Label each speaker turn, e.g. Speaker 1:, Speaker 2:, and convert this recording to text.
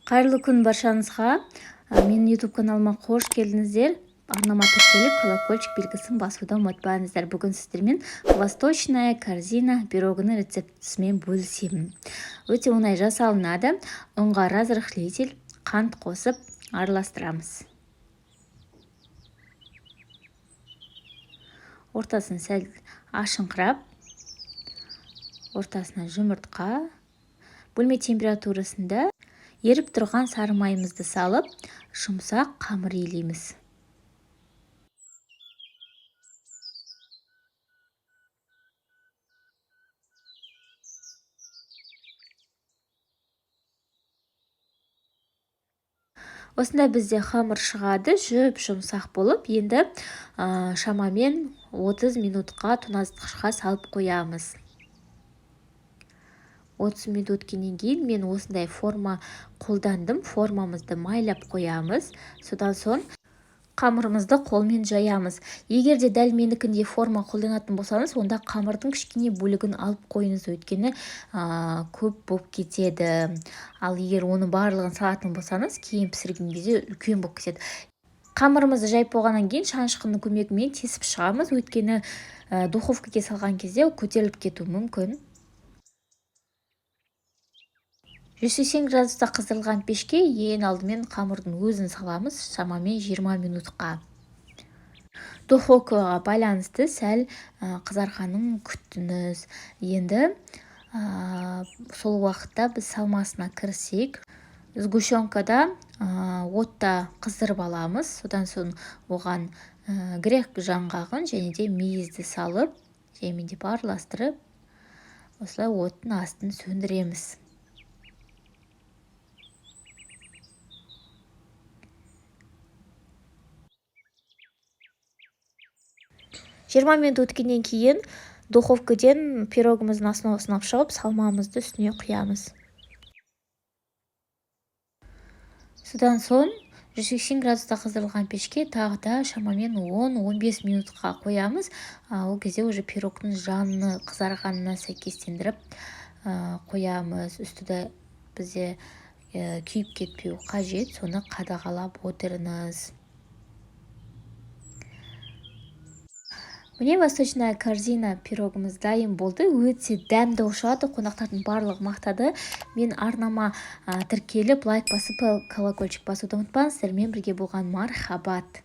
Speaker 1: Қайырлы күн баршаңызға. Менің YouTube каналыма қош келдіңіздер. Арнама тіркеліп, колокольчик белгісін басуды ұмытпаңыздар. Бүгін сіздермен восточная корзина пирогының рецептісімен бөлісемін. Өте оңай жасалынады. Ұнға разрыхлитель, қант қосып араластырамыз. Ортасын сәл ашыңқырап, ортасына жұмыртқа, бөлме температурасында еріп тұрған сары майымызды салып, жұмсақ қамыр илейміз. Осында бізде қамыр шығады, жүп жұмсақ болып, енді шамамен 30 минутқа тоңазытқышқа салып қоямыз. 30 минут өткеннен кейін мен осындай форма қолдандым. Формамызды майлап қоямыз. Содан соң қамырымызды қолмен жаямыз. Егер де дәл менікіндей форма қолданатын болсаңыз, онда қамырдың кішкене бөлігін алып қойыңыз, өйткені көп болып кетеді. Ал егер оны барлығын салатын болсаңыз, кейін пісірген кезде үлкен болып кетеді. Қамырымызды жайып болғаннан кейін шанышқының көмегімен тесіп шығамыз, өйткені духовкаға салған кезде көтеріліп кетуі мүмкін. 180 градуста қыздырылған пешке ең алдымен қамырдың өзін саламыз, шамамен 20 минутқа. Духовкаға байланысты сәл қызарғанын күттіңіз. Енді сол уақытта біз салмасына кірісейік. Сгущенкада отта қыздырып аламыз. Содан соң оған грек жаңғағын және де мейізді салып, жемендеп араластырып, осылай оттың астын сөндіреміз. 20 минут өткеннен кейін духовкадан пирогымыздың основасын алып шығып, салмамызды үстіне құямыз. Содан соң 180 градуста қыздырылған пешке тағы да шамамен 10-15 минутқа қоямыз. Ол кезде уже пирогтың жанны қызарғанына сәйкестендіріп қоямыз. Үсті бізде күйіп кетпеу қажет, соны қадағалап отырыңыз. Міне восточная корзина пирогымыз дайын болды. Өте дәмді шығады, қонақтардың барлығы мақтады. Мен арнама тіркеліп, лайк басып, колокольчик басуды ұмытпаңыз. Сіздермен бірге болған мархабат.